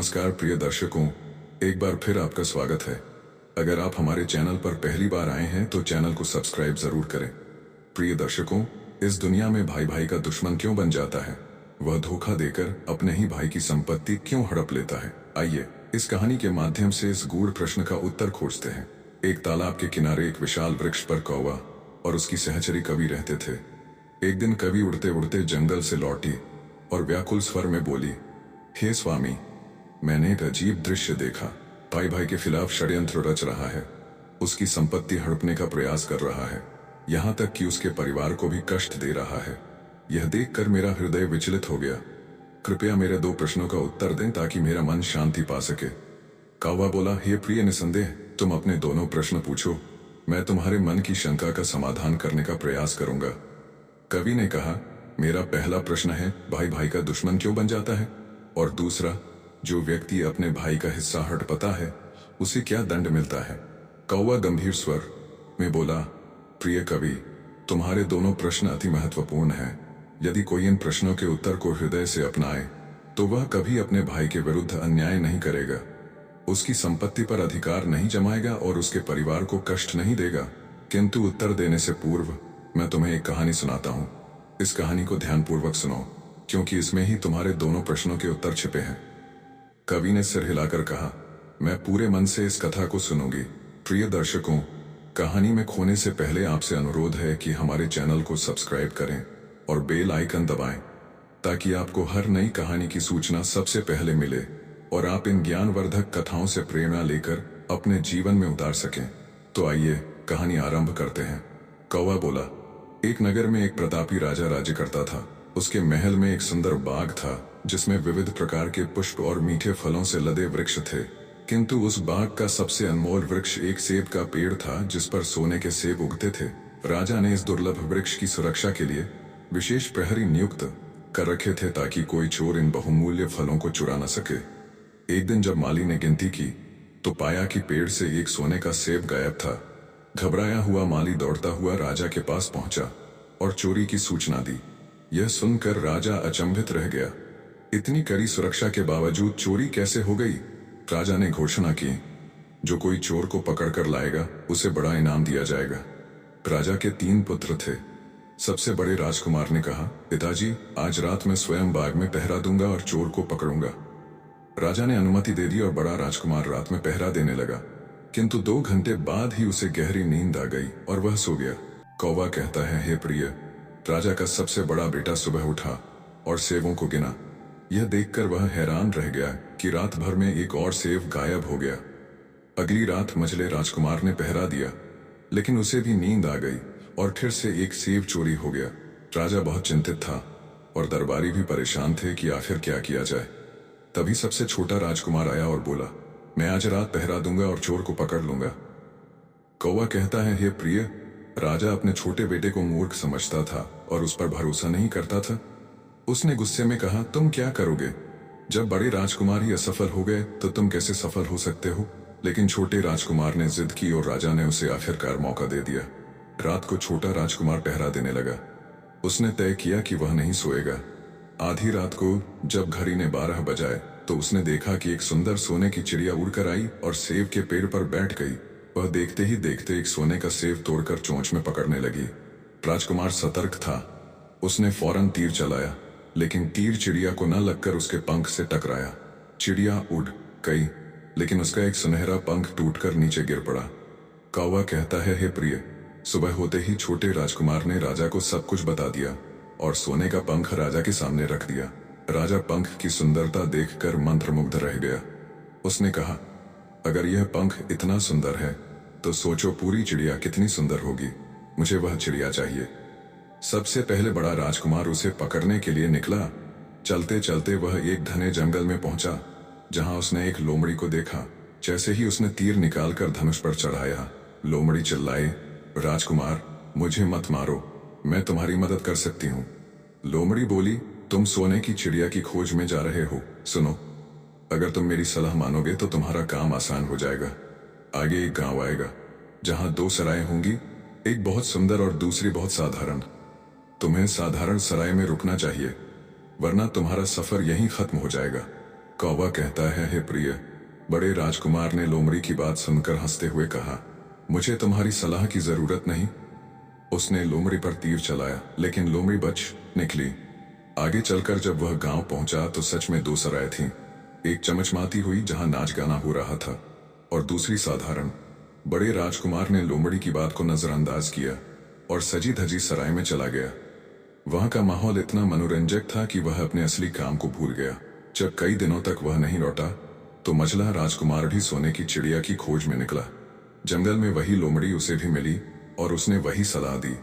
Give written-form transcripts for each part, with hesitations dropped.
नमस्कार प्रिय दर्शकों, एक बार फिर आपका स्वागत है। अगर आप हमारे चैनल पर पहली बार आए हैं तो चैनल को सब्सक्राइब जरूर करें। प्रिय दर्शकों, इस दुनिया में भाई भाई का दुश्मन क्यों बन जाता है? वह धोखा देकर अपने ही भाई की संपत्ति क्यों हड़प लेता है? आइए इस कहानी के माध्यम से इस गूढ़ प्रश्न का उत्तर खोजते हैं। एक तालाब के किनारे एक विशाल वृक्ष पर कौवा और उसकी सहचरी कवि रहते थे। एक दिन कवि उड़ते उड़ते जंगल से लौटी और व्याकुल स्वर में बोली, हे स्वामी, मैंने एक अजीब दृश्य देखा। भाई भाई के खिलाफ षड्यंत्र रच रहा है, उसकी संपत्ति हड़पने का प्रयास कर रहा है, यहाँ तक कि उसके परिवार को भी कष्ट दे रहा है। यह देखकर मेरा हृदय विचलित हो गया। कृपया मेरे 2 प्रश्नों का उत्तर दें ताकि मेरा मन शांति पा सके। कौवा बोला, हे प्रिय निसंदेह, तुम अपने दोनों प्रश्न पूछो, मैं तुम्हारे मन की शंका का समाधान करने का प्रयास करूंगा। कवि ने कहा, मेरा पहला प्रश्न है, भाई भाई का दुश्मन क्यों बन जाता है? और दूसरा, जो व्यक्ति अपने भाई का हिस्सा हड़पता है उसे क्या दंड मिलता है? कौवा गंभीर स्वर में बोला, प्रिय कवि, तुम्हारे दोनों प्रश्न अति महत्वपूर्ण हैं। यदि कोई इन प्रश्नों के उत्तर को हृदय से अपनाए तो वह कभी अपने भाई के विरुद्ध अन्याय नहीं करेगा, उसकी संपत्ति पर अधिकार नहीं जमाएगा और उसके परिवार को कष्ट नहीं देगा। किंतु उत्तर देने से पूर्व मैं तुम्हें एक कहानी सुनाता हूँ। इस कहानी को ध्यानपूर्वक सुनो, क्योंकि इसमें ही तुम्हारे दोनों प्रश्नों के उत्तर छिपे हैं। कवि ने सिर हिलाकर कहा, मैं पूरे मन से इस कथा को सुनूंगी। प्रिय दर्शकों, कहानी में खोने से पहले आपसे अनुरोध है कि हमारे चैनल को सब्सक्राइब करें और बेल आइकन दबाएं, ताकि आपको हर नई कहानी की सूचना सबसे पहले मिले और आप इन ज्ञानवर्धक कथाओं से प्रेरणा लेकर अपने जीवन में उतार सकें। तो आइए कहानी आरंभ करते हैं। कौवा बोला, एक नगर में एक प्रतापी राजा राज्य करता था। उसके महल में एक सुंदर बाग था जिसमें विविध प्रकार के पुष्प और मीठे फलों से लदे वृक्ष थे। किंतु उस बाग का सबसे अनमोल वृक्ष एक सेब का पेड़ था जिस पर सोने के सेब उगते थे। राजा ने इस दुर्लभ वृक्ष की सुरक्षा के लिए विशेष प्रहरी नियुक्त कर रखे थे ताकि कोई चोर इन बहुमूल्य फलों को चुरा न सके। एक दिन जब माली ने गिनती की तो पाया कि पेड़ से एक सोने का सेब गायब था। घबराया हुआ माली दौड़ता हुआ राजा के पास पहुंचा और चोरी की सूचना दी। यह सुनकर राजा अचंभित रह गया। इतनी कड़ी सुरक्षा के बावजूद चोरी कैसे हो गई? राजा ने घोषणा की, जो कोई चोर को पकड़कर लाएगा उसे बड़ा इनाम दिया जाएगा। राजा के 3 पुत्र थे। सबसे बड़े राजकुमार ने कहा, पिताजी, आज रात मैं स्वयं बाग में पहरा दूंगा और चोर को पकड़ूंगा। राजा ने अनुमति दे दी और बड़ा राजकुमार रात में पहरा देने लगा। किंतु 2 घंटे बाद ही उसे गहरी नींद आ गई और वह सो गया। कौवा कहता है, हे प्रिय, राजा का सबसे बड़ा बेटा सुबह उठा और सेबों को गिना। यह देखकर वह हैरान रह गया कि रात भर में एक और सेब गायब हो गया। अगली रात मझले राजकुमार ने पहरा दिया, लेकिन उसे भी नींद आ गई और फिर से एक सेब चोरी हो गया। राजा बहुत चिंतित था और दरबारी भी परेशान थे कि आखिर क्या किया जाए। तभी सबसे छोटा राजकुमार आया और बोला, मैं आज रात पहरा दूंगा और चोर को पकड़ लूंगा। कौवा कहता है, हे प्रिय, राजा अपने छोटे बेटे को मूर्ख समझता था और उस पर भरोसा नहीं करता था। उसने गुस्से में कहा, तुम क्या करोगे? जब बड़े राजकुमार ही असफल हो गए तो तुम कैसे सफल हो सकते हो? लेकिन छोटे राजकुमार ने जिद की और राजा ने उसे आखिरकार मौका दे दिया। रात को छोटा राजकुमार पहरा देने लगा। उसने तय किया कि वह नहीं सोएगा। आधी रात को जब घड़ी ने 12 बजाए तो उसने देखा कि एक सुंदर सोने की चिड़िया उड़कर आई और सेब के पेड़ पर बैठ गई। वह देखते ही देखते एक सोने का सेब तोड़कर चोंच में पकड़ने लगी। राजकुमार सतर्क था। उसने फौरन तीर चलाया, लेकिन तीर चिड़िया को न लगकर उसके पंख से टकराया। चिड़िया उड़ गई, लेकिन उसका एक सुनहरा पंख टूटकर नीचे गिर पड़ा। कौवा कहता है, हे प्रिय, सुबह होते ही छोटे राजकुमार ने राजा को सब कुछ बता दिया और सोने का पंख राजा के सामने रख दिया। राजा पंख की सुंदरता देखकर मंत्रमुग्ध रह गया। उसने कहा, अगर यह पंख इतना सुंदर है तो सोचो पूरी चिड़िया कितनी सुंदर होगी। मुझे वह चिड़िया चाहिए। सबसे पहले बड़ा राजकुमार उसे पकड़ने के लिए निकला। चलते चलते वह एक घने जंगल में पहुंचा, जहां उसने एक लोमड़ी को देखा। जैसे ही उसने तीर निकालकर धनुष पर चढ़ाया, लोमड़ी चिल्लाई, राजकुमार, मुझे मत मारो, मैं तुम्हारी मदद कर सकती हूँ। लोमड़ी बोली, तुम सोने की चिड़िया की खोज में जा रहे हो। सुनो, अगर तुम मेरी सलाह मानोगे तो तुम्हारा काम आसान हो जाएगा। आगे एक गांव आएगा जहां 2 सराय होंगी, एक बहुत सुंदर और दूसरी बहुत साधारण। तुम्हें साधारण सराय में रुकना चाहिए, वरना तुम्हारा सफर यहीं खत्म हो जाएगा। कौवा कहता है, हे प्रिय। बड़े राजकुमार ने लोमड़ी की बात सुनकर हंसते हुए कहा, मुझे तुम्हारी सलाह की जरूरत नहीं। उसने लोमड़ी पर तीर चलाया, लेकिन लोमड़ी बच निकली। आगे चलकर जब वह गांव पहुंचा तो सच में दो सराय थीं। एक चमचमाती हुई जहां नाच गाना हो रहा था, और दूसरी साधारण। बड़े राजकुमार ने लोमड़ी की बात को नजरअंदाज किया और सजी धजी सराय में चला गया। वहां का माहौल इतना मनोरंजक था कि वह अपने असली काम को भूल गया। जब कई दिनों तक वह नहीं लौटा तो मझला राजकुमार भी सोने की चिड़िया की खोज में निकला। जंगल में वही लोमड़ी उसे भी मिली और उसने वही सलाह दी,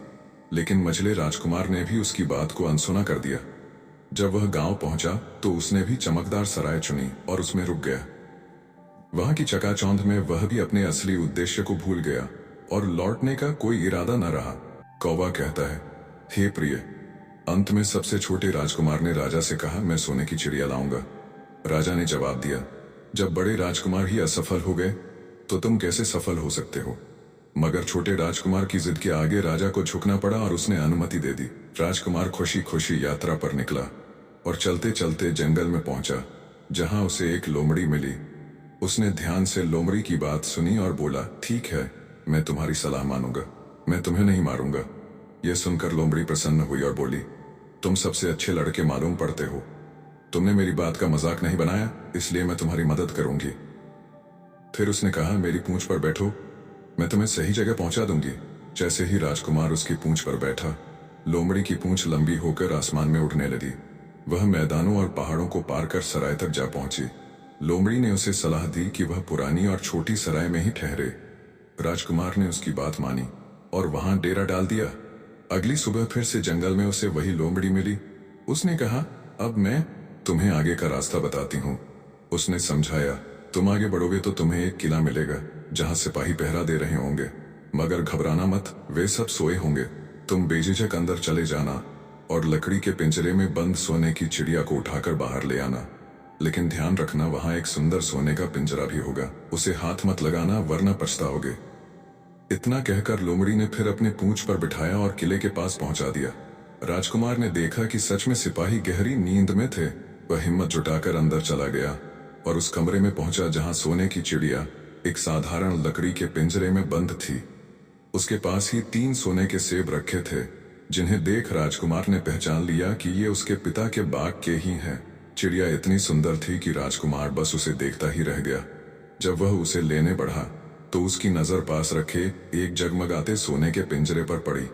लेकिन मझले राजकुमार ने भी उसकी बात को अनसुना कर दिया। जब वह गांव पहुंचा तो उसने भी चमकदार सराय चुनी और उसमें रुक गया। वहां की चकाचौंध में वह भी अपने असली उद्देश्य को भूल गया और लौटने का कोई इरादा न रहा। कौवा कहता है, हे प्रिय। अंत में सबसे छोटे राजकुमार ने राजा से कहा, मैं सोने की चिड़िया लाऊंगा। राजा ने जवाब दिया, जब बड़े राजकुमार ही असफल हो गए तो तुम कैसे सफल हो सकते हो। मगर छोटे राजकुमार की जिद के आगे राजा को झुकना पड़ा और उसने अनुमति दे दी। राजकुमार खुशी खुशी यात्रा पर निकला और चलते चलते जंगल में पहुंचा, जहां उसे एक लोमड़ी मिली। उसने ध्यान से लोमड़ी की बात सुनी और बोला, ठीक है, मैं तुम्हारी सलाह मानूंगा, मैं तुम्हें नहीं मारूंगा। यह सुनकर लोमड़ी प्रसन्न हुई और बोली, तुम सबसे अच्छे लड़के मालूम पड़ते हो। तुमने मेरी बात का मजाक नहीं बनाया, इसलिए मैं तुम्हारी मदद करूंगी। फिर उसने कहा, मेरी पूंछ पर बैठो, मैं तुम्हें सही जगह पहुंचा दूंगी। जैसे ही राजकुमार उसकी पूंछ पर बैठा, लोमड़ी की पूंछ लंबी होकर आसमान में उड़ने लगी। वह मैदानों और पहाड़ों को पार कर सराय तक जा पहुंची। लोमड़ी ने उसे सलाह दी कि वह पुरानी और छोटी सराय में ही ठहरे। राजकुमार ने उसकी बात मानी और वहां डेरा डाल दिया। अगली सुबह फिर से जंगल में उसे वही लोमड़ी मिली। उसने कहा, अब मैं तुम्हें आगे का रास्ता बताती हूँ। उसने समझाया, तुम आगे बढ़ोगे तो तुम्हें एक किला मिलेगा जहां सिपाही पहरा दे रहे होंगे, मगर घबराना मत, वे सब सोए होंगे। तुम बेझिझक अंदर चले जाना और लकड़ी के पिंजरे में बंद सोने की चिड़िया को उठाकर बाहर ले आना। लेकिन ध्यान रखना, वहां एक सुंदर सोने का पिंजरा भी होगा, उसे हाथ मत लगाना वरना पछताओगे। इतना कहकर लोमड़ी ने फिर अपने पूंछ पर बिठाया और किले के पास पहुंचा दिया। राजकुमार ने देखा कि सच में सिपाही गहरी नींद में थे। वह हिम्मत जुटाकर अंदर चला गया और उस कमरे में पहुंचा जहां सोने की चिड़िया एक साधारण लकड़ी के पिंजरे में बंद थी। उसके पास ही 3 सोने के सेब रखे थे, जिन्हें देख राजकुमार ने पहचान लिया कि ये उसके पिता के बाग के ही हैं। चिड़िया इतनी सुंदर थी कि राजकुमार बस उसे देखता ही रह गया। जब वह उसे लेने बढ़ा तो उसकी नजर पास रखे एक जगमगाते सोने के पिंजरे पर पड़ी।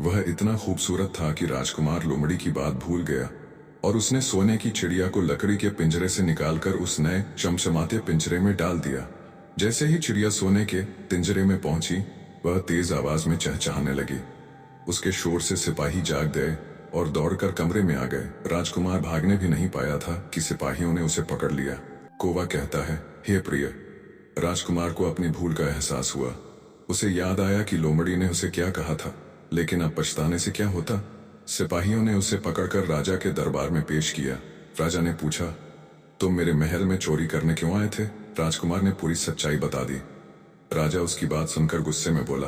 वह इतना खूबसूरत था कि राजकुमार लोमड़ी की बात भूल गया और उसने सोने की चिड़िया को लकड़ी के पिंजरे से निकालकर उस नए चमचमाते पिंजरे में डाल दिया। जैसे ही चिड़िया सोने के पिंजरे में पहुंची, वह तेज आवाज में चहचहाने लगी। उसके शोर से सिपाही जाग गए और दौड़कर कमरे में आ गए। राजकुमार भागने भी नहीं पाया था कि सिपाहियों ने उसे पकड़ लिया। कौवा कहता है, हे प्रिय। राजकुमार को अपनी भूल का एहसास हुआ। उसे याद आया कि लोमड़ी ने उसे क्या कहा था, लेकिन अब पछताने से क्या होता। सिपाहियों ने उसे पकड़कर राजा के दरबार में पेश किया। राजा ने पूछा, तुम मेरे महल में चोरी करने क्यों आए थे। राजकुमार ने पूरी सच्चाई बता दी। राजा उसकी बात सुनकर गुस्से में बोला,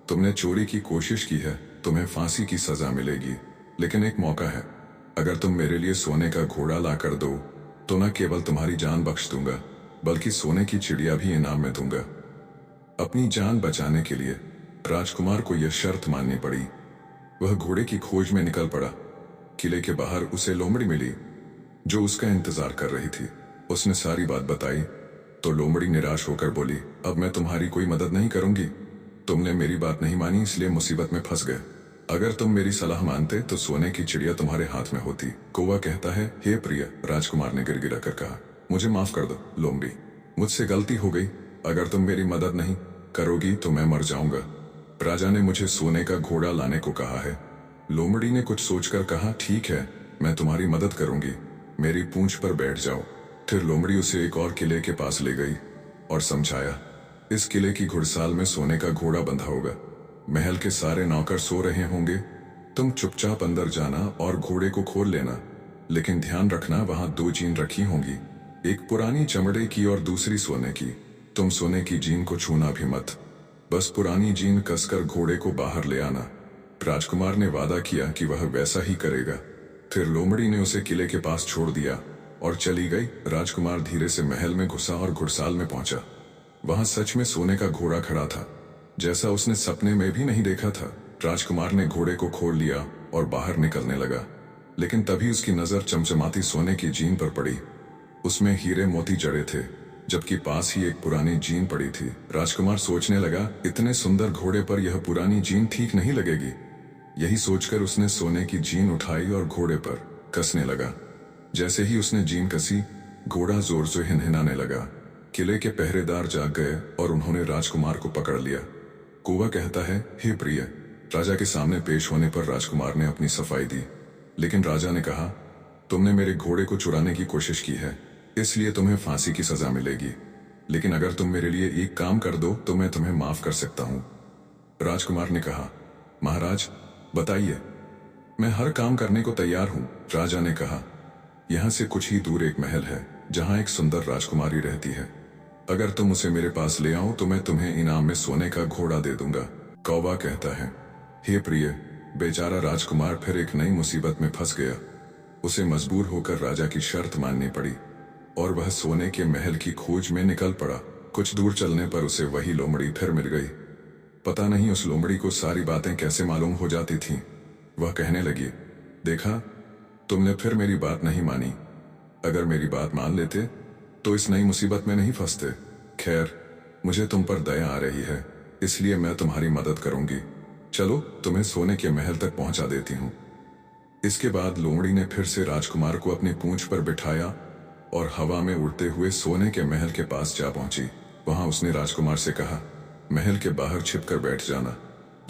तुमने चोरी की कोशिश की है, तुम्हें फांसी की सजा मिलेगी, लेकिन एक मौका है। अगर तुम मेरे लिए सोने का घोड़ा ला कर दो तो न केवल तुम्हारी जान बख्श दूंगा, बल्कि सोने की चिड़िया भी इनाम में दूंगा। अपनी जान बचाने के लिए राजकुमार को यह शर्त माननी पड़ी। वह घोड़े की खोज में निकल पड़ा। किले के बाहर उसे लोमड़ी मिली, जो उसका इंतजार कर रही थी। उसने सारी बात बताई तो लोमड़ी निराश होकर बोली, अब मैं तुम्हारी कोई मदद नहीं करूंगी। तुमने मेरी बात नहीं मानी, इसलिए मुसीबत में फंस गए। अगर तुम मेरी सलाह मानते तो सोने की चिड़िया तुम्हारे हाथ में होती। कौवा कहता है, हे प्रिय। राजकुमार ने गिड़गिड़ा कर कहा, मुझे माफ कर दो लोमड़ी, मुझसे गलती हो गई। अगर तुम मेरी मदद नहीं करोगी तो मैं मर जाऊंगा। राजा ने मुझे सोने का घोड़ा लाने को कहा है। लोमड़ी ने कुछ सोचकर कहा, ठीक है, मैं तुम्हारी मदद करूंगी, मेरी पूंछ पर बैठ जाओ। फिर लोमड़ी उसे एक और किले के पास ले गई और समझाया, इस किले की घुड़साल में सोने का घोड़ा बंधा होगा। महल के सारे नौकर सो रहे होंगे। तुम चुपचाप अंदर जाना और घोड़े को खोल लेना, लेकिन ध्यान रखना वहां 2 जीन रखी होंगी, एक पुरानी चमड़े की और दूसरी सोने की। तुम सोने की जीन को छूना भी मत, बस पुरानी जीन कसकर घोड़े को बाहर ले आना। राजकुमार ने वादा किया कि वह वैसा ही करेगा। फिर लोमड़ी ने उसे किले के पास छोड़ दिया और चली गई। राजकुमार धीरे से महल में घुसा और घुड़साल में पहुंचा। वहां सच में सोने का घोड़ा खड़ा था, जैसा उसने सपने में भी नहीं देखा था। राजकुमार ने घोड़े को खोल लिया और बाहर निकलने लगा, लेकिन तभी उसकी नजर चमचमाती सोने की जीन पर पड़ी। उसमें हीरे मोती जड़े थे, जबकि पास ही एक पुरानी जीन पड़ी थी। राजकुमार सोचने लगा, इतने सुंदर घोड़े पर यह पुरानी जीन ठीक नहीं लगेगी। यही सोचकर उसने सोने की जीन उठाई और घोड़े पर कसने लगा। जैसे ही उसने जीन कसी, घोड़ा जोर से हिनहिनाने लगा। किले के पहरेदार जाग गए और उन्होंने राजकुमार को पकड़ लिया। कौवा कहता है, हे प्रिय। राजा के सामने पेश होने पर राजकुमार ने अपनी सफाई दी, लेकिन राजा ने कहा, तुमने मेरे घोड़े को चुराने की कोशिश की है, इसलिए तुम्हें फांसी की सजा मिलेगी। लेकिन अगर तुम मेरे लिए एक काम कर दो तो मैं तुम्हें माफ कर सकता हूं। राजकुमार ने कहा, महाराज बताइए, मैं हर काम करने को तैयार हूं। राजा ने कहा, यहां से कुछ ही दूर एक महल है जहां एक सुंदर राजकुमारी रहती है। अगर तुम उसे मेरे पास ले आओ तो मैं तुम्हें इनाम में सोने का घोड़ा दे दूंगा। कौवा कहता है, हे प्रिय। बेचारा राजकुमार फिर एक नई मुसीबत में फंस गया। उसे मजबूर होकर राजा की शर्त माननी पड़ी और वह सोने के महल की खोज में निकल पड़ा। कुछ दूर चलने पर उसे वही लोमड़ी फिर मिल गई। पता नहीं उस लोमड़ी को सारी बातें कैसे मालूम हो जाती थीं। वह कहने लगी, देखा, तुमने फिर मेरी बात नहीं मानी। अगर मेरी बात मान लेते तो इस नई मुसीबत में नहीं फंसते। खैर, मुझे तुम पर दया आ रही है, इसलिए मैं तुम्हारी मदद करूंगी। चलो, तुम्हें सोने के महल तक पहुंचा देती हूं। इसके बाद लोमड़ी ने फिर से राजकुमार को अपनी पूंछ पर बिठाया और हवा में उड़ते हुए सोने के महल के पास जा पहुंची। वहां उसने राजकुमार से कहा, महल के बाहर छिपकर बैठ जाना।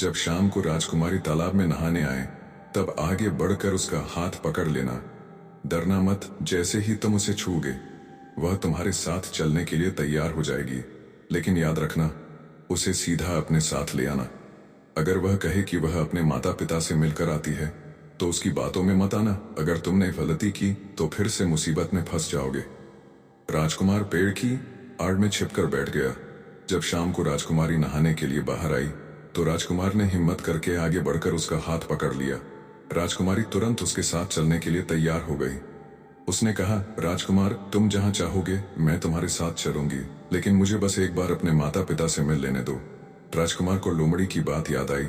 जब शाम को राजकुमारी तालाब में नहाने आए तब आगे बढ़कर उसका हाथ पकड़ लेना। डरना मत, जैसे ही तुम उसे छूओगे वह तुम्हारे साथ चलने के लिए तैयार हो जाएगी। लेकिन याद रखना, उसे सीधा अपने साथ ले आना। अगर वह कहे कि वह अपने माता पिता से मिलकर आती है तो उसकी बातों में मत आना। अगर तुमने गलती की तो फिर से मुसीबत में फंस जाओगे। राजकुमार पेड़ की आड़ में छिपकर बैठ गया। जब शाम को राजकुमारी नहाने के लिए बाहर आई तो राजकुमार ने हिम्मत करके आगे बढ़कर उसका हाथ पकड़ लिया। राजकुमारी तुरंत उसके साथ चलने के लिए तैयार हो गई। उसने कहा, राजकुमार, तुम जहां चाहोगे मैं तुम्हारे साथ चलूंगी, लेकिन मुझे बस एक बार अपने माता पिता से मिल लेने दो। राजकुमार को लोमड़ी की बात याद आई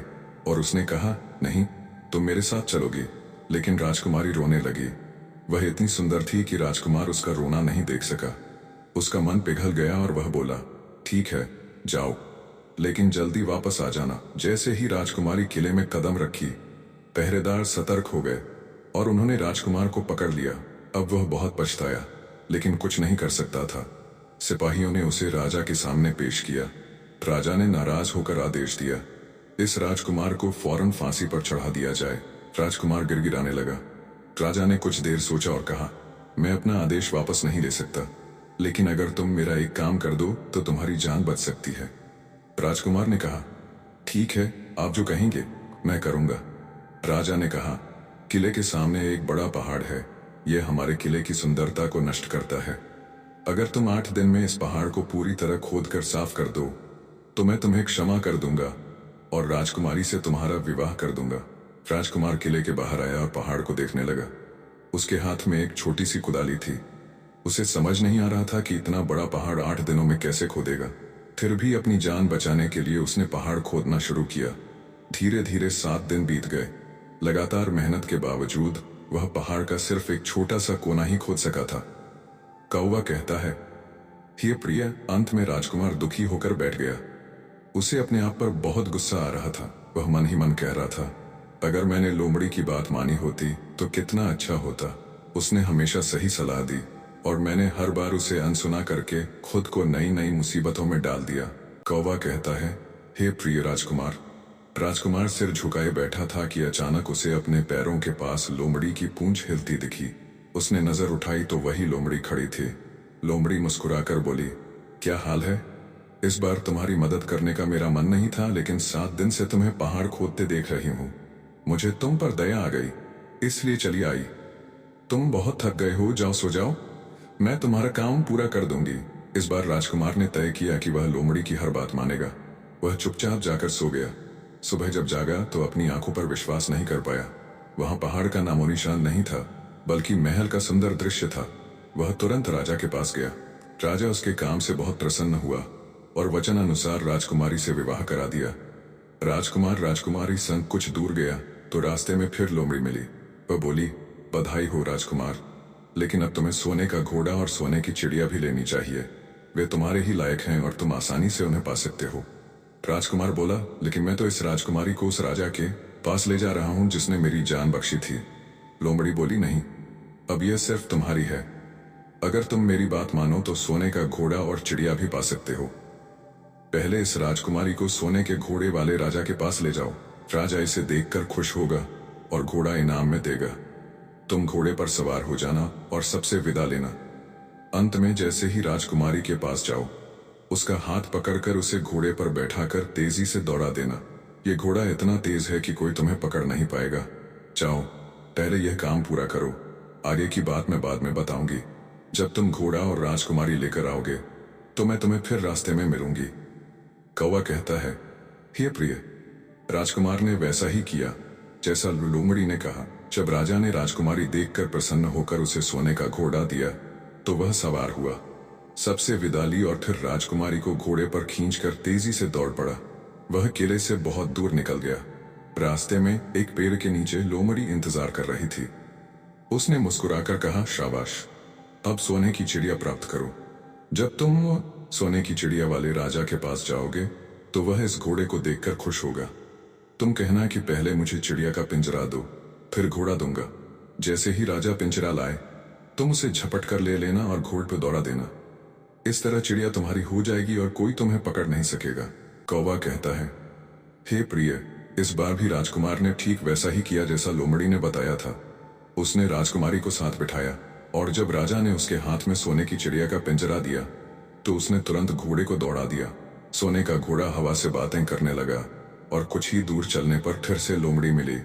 और उसने कहा, नहीं, तुम मेरे साथ चलोगी। लेकिन राजकुमारी रोने लगी। वह इतनी सुंदर थी कि राजकुमार उसका रोना नहीं देख सका। उसका मन पिघल गया और वह बोला, ठीक है, जाओ, लेकिन जल्दी वापस आ जाना। जैसे ही राजकुमारी किले में कदम रखी, पहरेदार सतर्क हो गए और उन्होंने राजकुमार को पकड़ लिया। अब वह बहुत पछताया, लेकिन कुछ नहीं कर सकता था। सिपाहियों ने उसे राजा के सामने पेश किया। राजा ने नाराज होकर आदेश दिया, इस राजकुमार को फौरन फांसी पर चढ़ा दिया जाए। राजकुमार गिड़गिड़ाने लगा। राजा ने कुछ देर सोचा और कहा, मैं अपना आदेश वापस नहीं ले सकता, लेकिन अगर तुम मेरा एक काम कर दो तो तुम्हारी जान बच सकती है। राजकुमार ने कहा, ठीक है, आप जो कहेंगे मैं करूंगा। राजा ने कहा, किले के सामने एक बड़ा पहाड़ है, यह हमारे किले की सुंदरता को नष्ट करता है। अगर तुम 8 दिन में इस पहाड़ को पूरी तरह खोदकर साफ कर दो तो मैं तुम्हें क्षमा कर दूंगा और राजकुमारी से तुम्हारा विवाह कर दूंगा। राजकुमार किले के बाहर आया और पहाड़ को देखने लगा। उसके हाथ में एक छोटी सी कुदाली थी। उसे समझ नहीं आ रहा था कि इतना बड़ा पहाड़ 8 दिनों में कैसे खोदेगा। फिर भी अपनी जान बचाने के लिए उसने पहाड़ खोदना शुरू किया। धीरे धीरे 7 दिन बीत गए। लगातार मेहनत के बावजूद वह पहाड़ का सिर्फ एक छोटा सा कोना ही खोद सका था। कौवा कहता है, हे प्रिय। अंत में राजकुमार दुखी होकर बैठ गया। उसे अपने आप पर बहुत गुस्सा आ रहा था। वह मन ही मन कह रहा था, अगर मैंने लोमड़ी की बात मानी होती तो कितना अच्छा होता। उसने हमेशा सही सलाह दी और मैंने हर बार उसे अनसुना करके खुद को नई नई मुसीबतों में डाल दिया। कौवा कहता है, हे प्रिय राजकुमार। राजकुमार सिर झुकाए बैठा था कि अचानक उसे अपने पैरों के पास लोमड़ी की पूंछ हिलती दिखी। उसने नजर उठाई तो वही लोमड़ी खड़ी थी। लोमड़ी मुस्कुराकर बोली, क्या हाल है? इस बार तुम्हारी मदद करने का मेरा मन नहीं था, लेकिन 7 दिन से तुम्हें पहाड़ खोदते देख रही हूं। मुझे तुम पर दया आ गई, इसलिए चली आई। तुम बहुत थक गए हो, जाओ सो जाओ, मैं तुम्हारा काम पूरा कर दूंगी। इस बार राजकुमार ने तय किया कि वह लोमड़ी की हर बात मानेगा। वह चुपचाप जाकर सो गया। सुबह जब जागा तो अपनी आंखों पर विश्वास नहीं कर पाया। वहां पहाड़ का नामोनिशान नहीं था, बल्कि महल का सुंदर दृश्य था। वह तुरंत राजा के पास गया। राजा उसके काम से बहुत प्रसन्न हुआ और वचन अनुसार राजकुमारी से विवाह करा दिया। राजकुमार राजकुमारी संग कुछ दूर गया तो रास्ते में फिर लोमड़ी मिली। वह बोली, बधाई हो राजकुमार, लेकिन अब तुम्हें सोने का घोड़ा और सोने की चिड़िया भी लेनी चाहिए। वे तुम्हारे ही लायक हैं और तुम आसानी से उन्हें पा सकते हो। राजकुमार बोला, लेकिन मैं तो इस राजकुमारी को उस राजा के पास ले जा रहा हूं जिसने मेरी जान बख्शी थी। लोमड़ी बोली, नहीं, अब यह सिर्फ तुम्हारी है। अगर तुम मेरी बात मानो तो सोने का घोड़ा और चिड़िया भी पा सकते हो। पहले इस राजकुमारी को सोने के घोड़े वाले राजा के पास ले जाओ। राजा इसे देखकर खुश होगा और घोड़ा इनाम में देगा। तुम घोड़े पर सवार हो जाना और सबसे विदा लेना। अंत में जैसे ही राजकुमारी के पास जाओ, उसका हाथ पकड़कर उसे घोड़े पर बैठाकर तेजी से दौड़ा देना। यह घोड़ा इतना तेज है कि कोई तुम्हें पकड़ नहीं पाएगा। जाओ, पहले यह काम पूरा करो। आगे की बात मैं बाद में बताऊंगी। जब तुम घोड़ा और राजकुमारी लेकर आओगे तो मैं तुम्हें फिर रास्ते में मिलूंगी। कौवा कहता है, हे प्रिय। राजकुमार ने वैसा ही किया जैसा लोमड़ी ने कहा। जब राजा ने राजकुमारी देखकर प्रसन्न होकर उसे सोने का घोड़ा दिया तो वह सवार हुआ, सबसे विदा ली और फिर राजकुमारी को घोड़े पर खींचकर तेजी से दौड़ पड़ा। वह किले से बहुत दूर निकल गया। रास्ते में एक पेड़ के नीचे लोमड़ी इंतजार कर रही थी। उसने मुस्कुराकर कहा, शाबाश, अब सोने की चिड़िया प्राप्त करो। जब तुम सोने की चिड़िया वाले राजा के पास जाओगे तो वह इस घोड़े को देखकर खुश होगा। तुम कहना कि पहले मुझे चिड़िया का पिंजरा दो, फिर घोड़ा दूंगा। जैसे ही राजा पिंजरा लाए तुम उसे झपट कर ले लेना और घोड़े पर दौड़ा देना। इस तरह चिड़िया तुम्हारी हो जाएगी और कोई तुम्हें पकड़ नहीं सकेगा। कौवा कहता है, हे प्रिय। इस बार भी राजकुमार ने ठीक वैसा ही किया जैसा लोमड़ी ने बताया था। उसने राजकुमारी को साथ बिठाया और जब राजा ने उसके हाथ में सोने की चिड़िया का पिंजरा दिया तो उसने तुरंत घोड़े को दौड़ा दिया। सोने का घोड़ा हवा से बातें करने लगा और कुछ ही दूर चलने पर फिर से लोमड़ी मिली।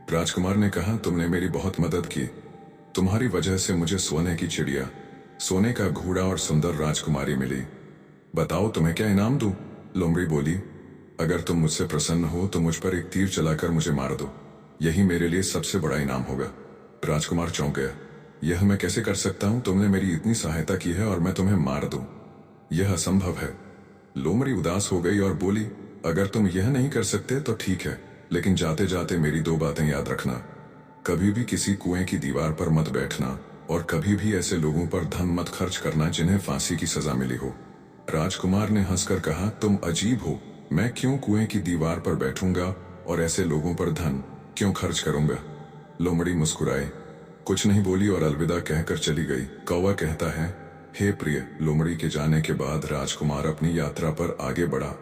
राजकुमार ने कहा, तुमने मेरी बहुत मदद की। तुम्हारी वजह से मुझे सोने की चिड़िया, सोने का घोड़ा और सुंदर राजकुमारी मिली। बताओ तुम्हें क्या इनाम दूं? लोमड़ी बोली, अगर तुम मुझसे प्रसन्न हो तो मुझ पर एक तीर चलाकर मुझे मार दो। यही मेरे लिए सबसे बड़ा इनाम होगा। राजकुमार चौंक गया। यह मैं कैसे कर सकता हूं? तुमने मेरी इतनी सहायता की है और मैं तुम्हें मार दूं, यह असंभव है। लोमड़ी उदास हो गई और बोली, अगर तुम यह नहीं कर सकते तो ठीक है, लेकिन जाते जाते मेरी दो बातें याद रखना। कभी भी किसी कुएं की दीवार पर मत बैठना और कभी भी ऐसे लोगों पर धन मत खर्च करना जिन्हें फांसी की सजा मिली हो। राजकुमार ने हंसकर कहा, तुम अजीब हो। मैं क्यों कुएं की दीवार पर बैठूंगा और ऐसे लोगों पर धन क्यों खर्च करूंगा? लोमड़ी मुस्कुराए, कुछ नहीं बोली और अलविदा कहकर चली गई। कौवा कहता है, हे प्रिय। लोमड़ी के जाने के बाद राजकुमार अपनी यात्रा पर आगे बढ़ा।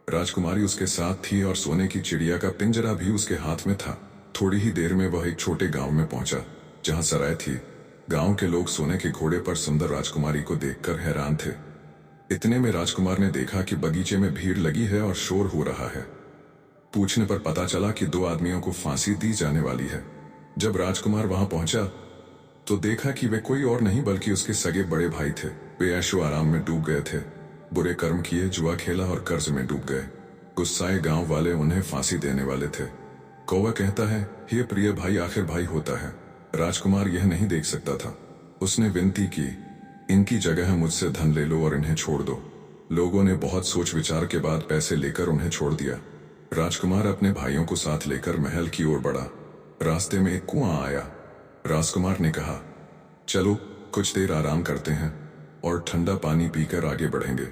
राजकुमारी उसके साथ थी और सोने की चिड़िया का पिंजरा भी उसके हाथ में था। थोड़ी ही देर में वह एक छोटे गांव में पहुंचा जहां सराय थी। गांव के लोग सोने के घोड़े पर सुंदर राजकुमारी को देखकर हैरान थे। इतने में राजकुमार ने देखा कि बगीचे में भीड़ लगी है और शोर हो रहा है। पूछने पर पता चला कि दो आदमियों को फांसी दी जाने वाली है। जब राजकुमार वहां पहुंचा तो देखा कि वे कोई और नहीं बल्कि उसके सगे बड़े भाई थे। वे ऐशो आराम में डूब गए थे। बुरे कर्म किए, जुआ खेला और कर्ज में डूब गए। गुस्साए गांव वाले उन्हें फांसी देने वाले थे। कौवा कहता है, हे प्रिय भाई, आखिर भाई होता है। राजकुमार यह नहीं देख सकता था। उसने विनती की, इनकी जगह मुझसे धन ले लो और इन्हें छोड़ दो। लोगों ने बहुत सोच विचार के बाद पैसे लेकर उन्हें छोड़ दिया। राजकुमार अपने भाइयों को साथ लेकर महल की ओर बढ़ा। रास्ते में एक कुआं आया। राजकुमार ने कहा, चलो कुछ देर आराम करते हैं और ठंडा पानी पीकर आगे बढ़ेंगे।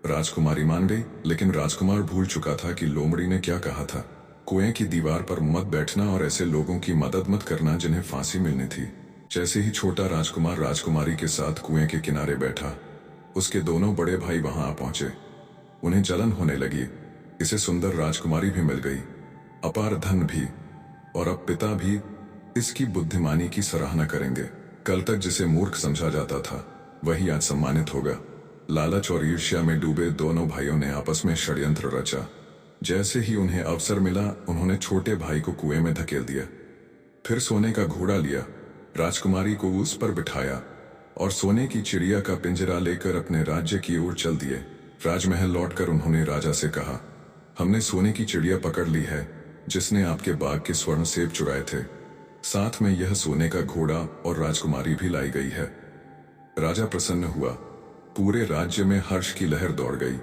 राजकुमारी मान गई, लेकिन राजकुमार भूल चुका था कि लोमड़ी ने क्या कहा था। कुएं की दीवार पर मत बैठना और ऐसे लोगों की मदद मत करना जिन्हें फांसी मिलनी थी। जैसे ही छोटा राजकुमार राजकुमारी के साथ कुएं के किनारे बैठा, उसके दोनों बड़े भाई वहां आ पहुंचे। उन्हें जलन होने लगी। इसे सुंदर राजकुमारी भी मिल गई, अपार धन भी, और अब पिता भी इसकी बुद्धिमानी की सराहना करेंगे। कल तक जिसे मूर्ख समझा जाता था वही आज सम्मानित होगा। लालच और ईर्ष्या में डूबे दोनों भाइयों ने आपस में षड्यंत्र रचा। जैसे ही उन्हें अवसर मिला, उन्होंने छोटे भाई को कुएं में धकेल दिया। फिर सोने का घोड़ा लिया, राजकुमारी को उस पर बिठाया और सोने की चिड़िया का पिंजरा लेकर अपने राज्य की ओर चल दिए। राजमहल लौटकर उन्होंने राजा से कहा, हमने सोने की चिड़िया पकड़ ली है जिसने आपके बाग के स्वर्ण सेब चुराए थे। साथ में यह सोने का घोड़ा और राजकुमारी भी लाई गई है। राजा प्रसन्न हुआ। पूरे राज्य में हर्ष की लहर दौड़ गई।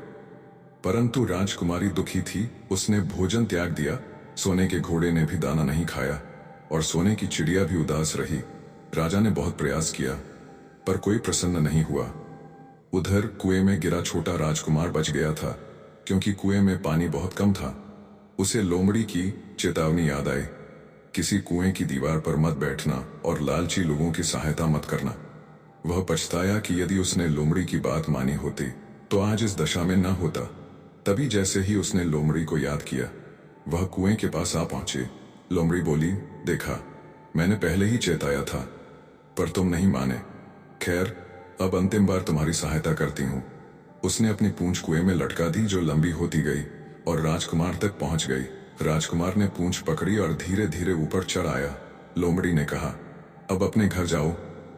परंतु राजकुमारी दुखी थी। उसने भोजन त्याग दिया, सोने के घोड़े ने भी दाना नहीं खाया और सोने की चिड़िया भी उदास रही। राजा ने बहुत प्रयास किया पर कोई प्रसन्न नहीं हुआ। उधर कुएं में गिरा छोटा राजकुमार बच गया था, क्योंकि कुएं में पानी बहुत कम था। उसे लोमड़ी की चेतावनी याद आई, किसी कुएं की दीवार पर मत बैठना और लालची लोगों की सहायता मत करना। वह पछताया कि यदि उसने लोमड़ी की बात मानी होती तो आज इस दशा में न होता। तभी जैसे ही उसने लोमड़ी को याद किया, वह कुएं के पास आ पहुंचे। लोमड़ी बोली, देखा, मैंने पहले ही चेताया था पर तुम नहीं माने। खैर, अब अंतिम बार तुम्हारी सहायता करती हूँ। उसने अपनी पूंछ कुएं में लटका दी, जो लंबी होती गई और राजकुमार तक पहुंच गई। राजकुमार ने पूंछ पकड़ी और धीरे धीरे ऊपर चढ़ आया। लोमड़ी ने कहा, अब अपने घर जाओ,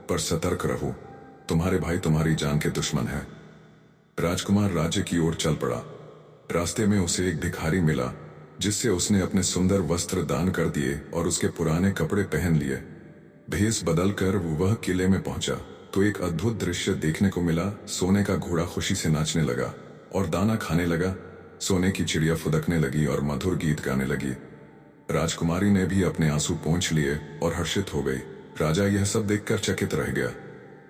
पर सतर्क रहो, तुम्हारे भाई तुम्हारी जान के दुश्मन है। राजकुमार राज्य की ओर चल पड़ा। रास्ते में उसे एक भिखारी मिला, जिससे उसने अपने सुंदर वस्त्र दान कर दिए और उसके पुराने कपड़े पहन लिए। भेष बदलकर वह किले में पहुंचा तो एक अद्भुत दृश्य देखने को मिला। सोने का घोड़ा खुशी से नाचने लगा और दाना खाने लगा। सोने की चिड़िया फुदकने लगी और मधुर गीत गाने लगी। राजकुमारी ने भी अपने आंसू पोंछ लिए और हर्षित हो गई। राजा यह सब देखकर चकित रह गया।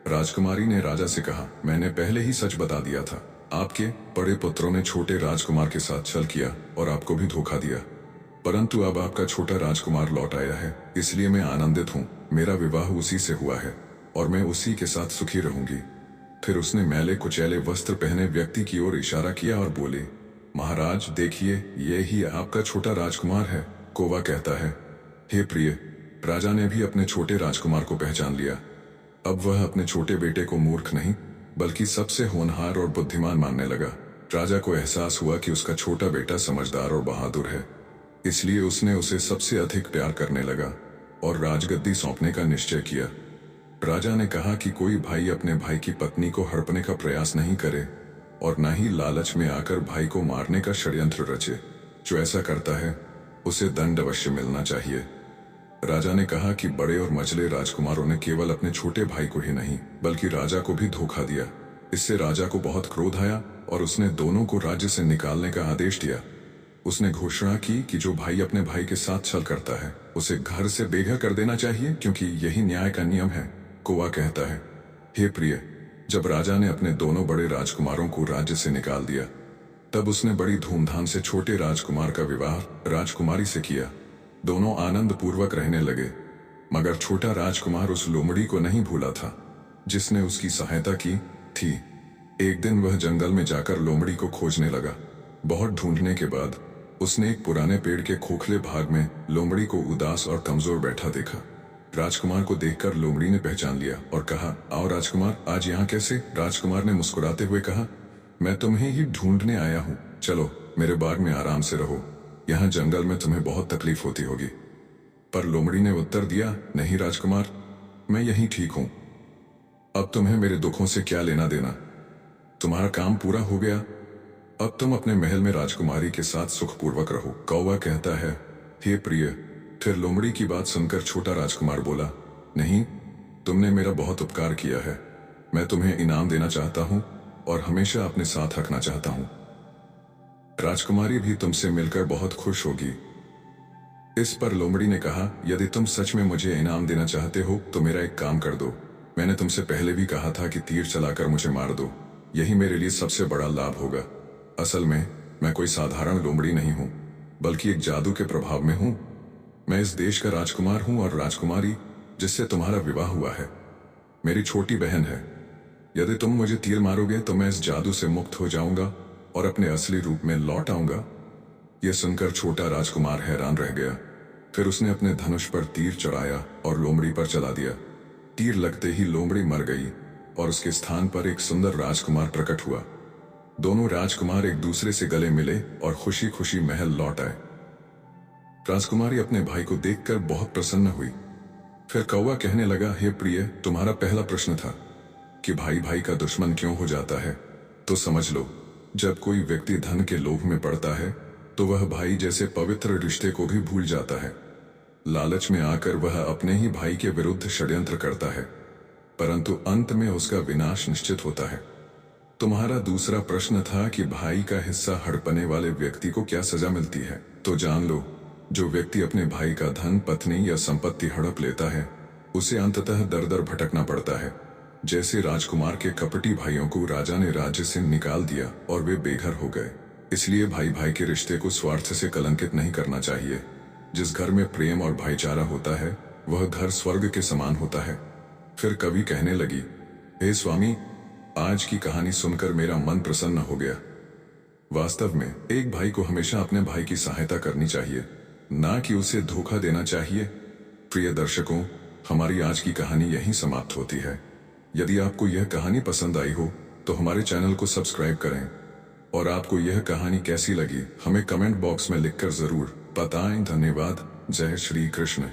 राजकुमारी ने राजा से कहा, मैंने पहले ही सच बता दिया था। आपके बड़े पुत्रों ने छोटे राजकुमार के साथ छल किया और आपको भी धोखा दिया, परंतु अब आपका छोटा राजकुमार लौट आया है, इसलिए मैं आनंदित हूँ। मेरा विवाह उसी से हुआ है और मैं उसी के साथ सुखी रहूंगी। फिर उसने मैले कुचैले वस्त्र पहने व्यक्ति की ओर इशारा किया और बोली, महाराज देखिए, ये ही आपका छोटा राजकुमार है। कौवा कहता है, हे प्रिय। राजा ने भी अपने छोटे राजकुमार को पहचान लिया। अब वह अपने छोटे बेटे को मूर्ख नहीं बल्कि सबसे होनहार और बुद्धिमान मानने लगा। राजा को एहसास हुआ कि उसका छोटा बेटा समझदार और बहादुर है, इसलिए उसने उसे सबसे अधिक प्यार करने लगा और राजगद्दी सौंपने का निश्चय किया। राजा ने कहा कि कोई भाई अपने भाई की पत्नी को हड़पने का प्रयास नहीं करे और न ही लालच में आकर भाई को मारने का षड्यंत्र रचे। जो ऐसा करता है उसे दंड अवश्य मिलना चाहिए। राजा ने कहा कि बड़े और मझले राजकुमारों ने केवल अपने छोटे भाई को ही नहीं बल्कि राजा को भी धोखा दिया। इससे राजा को बहुत क्रोध आया और उसने दोनों को राज्य से निकालने का आदेश दिया। उसने घोषणा की कि जो भाई अपने भाई के साथ छल करता है उसे घर से बेघर कर देना चाहिए, क्योंकि यही न्याय का नियम है। कौवा कहता है, हे प्रिय। जब राजा ने अपने दोनों बड़े राजकुमारों को राज्य से निकाल दिया, तब उसने बड़ी धूमधाम से छोटे राजकुमार का विवाह राजकुमारी से किया। दोनों आनंद पूर्वक रहने लगे, मगर छोटा राजकुमार उस लोमड़ी को नहीं भूला था जिसने उसकी सहायता की थी। एक दिन वह जंगल में जाकर लोमड़ी को खोजने लगा। बहुत ढूंढने के बाद उसने एक पुराने पेड़ के खोखले भाग में लोमड़ी को उदास और कमजोर बैठा देखा। राजकुमार को देखकर लोमड़ी ने पहचान लिया और कहा, आओ राजकुमार, आज यहाँ कैसे? राजकुमार ने मुस्कुराते हुए कहा, मैं तुम्हें ही ढूंढने आया हूँ। चलो मेरे बाग में आराम से रहो, यहाँ जंगल में तुम्हें बहुत तकलीफ होती होगी। पर लोमड़ी ने उत्तर दिया, नहीं राजकुमार, मैं यहीं ठीक हूँ। अब तुम्हें मेरे दुखों से क्या लेना देना? तुम्हारा काम पूरा हो गया, अब तुम अपने महल में राजकुमारी के साथ सुखपूर्वक रहो। कौवा कहता है, हे प्रिय। फिर लोमड़ी की बात सुनकर छोटा राजकुमार बोला, नहीं, तुमने मेरा बहुत उपकार किया है। मैं तुम्हें इनाम देना चाहता हूँ और हमेशा अपने साथ रखना चाहता हूँ। राजकुमारी भी तुमसे मिलकर बहुत खुश होगी। इस पर लोमड़ी ने कहा, यदि तुम सच में मुझे इनाम देना चाहते हो तो मेरा एक काम कर दो। मैंने तुमसे पहले भी कहा था कि तीर चलाकर मुझे मार दो, यही मेरे लिए सबसे बड़ा लाभ होगा। असल में मैं कोई साधारण लोमड़ी नहीं हूँ, बल्कि एक जादू के प्रभाव में हूँ। मैं इस देश का राजकुमार हूँ और राजकुमारी जिससे तुम्हारा विवाह हुआ है मेरी छोटी बहन है। यदि तुम मुझे तीर मारोगे तो मैं इस जादू से मुक्त हो जाऊंगा और अपने असली रूप में लौट आऊंगा। यह सुनकर छोटा राजकुमार हैरान रह गया। फिर उसने अपने धनुष पर तीर चढ़ाया और लोमड़ी पर चला दिया। तीर लगते ही लोमड़ी मर गई और उसके स्थान पर एक सुंदर राजकुमार प्रकट हुआ। दोनों राजकुमार एक दूसरे से गले मिले और खुशी खुशी महल लौट आए। राजकुमारी अपने भाई को देखकर बहुत प्रसन्न हुई। फिर कौवा कहने लगा, हे प्रिय, तुम्हारा पहला प्रश्न था कि भाई भाई का दुश्मन क्यों हो जाता है, तो समझ लो, जब कोई व्यक्ति धन के लोभ में पड़ता है तो वह भाई जैसे पवित्र रिश्ते को भी भूल जाता है। लालच में आकर वह अपने ही भाई के विरुद्ध षड्यंत्र करता है। परंतु अंत में उसका विनाश निश्चित होता है। तुम्हारा दूसरा प्रश्न था कि भाई का हिस्सा हड़पने वाले व्यक्ति को क्या सजा मिलती है। तो जान लो, जो व्यक्ति अपने भाई का धन, पत्नी या संपत्ति हड़प लेता है उसे अंततः दर दर भटकना पड़ता है। जैसे राजकुमार के कपटी भाइयों को राजा ने राज्य से निकाल दिया और वे बेघर हो गए। इसलिए भाई भाई के रिश्ते को स्वार्थ से कलंकित नहीं करना चाहिए। जिस घर में प्रेम और भाईचारा होता है वह घर स्वर्ग के समान होता है। फिर कवि कहने लगी, हे स्वामी, आज की कहानी सुनकर मेरा मन प्रसन्न हो गया। वास्तव में एक भाई को हमेशा अपने भाई की सहायता करनी चाहिए, ना कि उसे धोखा देना चाहिए। प्रिय दर्शकों, हमारी आज की कहानी यहीं समाप्त होती है। यदि आपको यह कहानी पसंद आई हो तो हमारे चैनल को सब्सक्राइब करें और आपको यह कहानी कैसी लगी हमें कमेंट बॉक्स में लिखकर जरूर बताएं। धन्यवाद। जय श्री कृष्ण।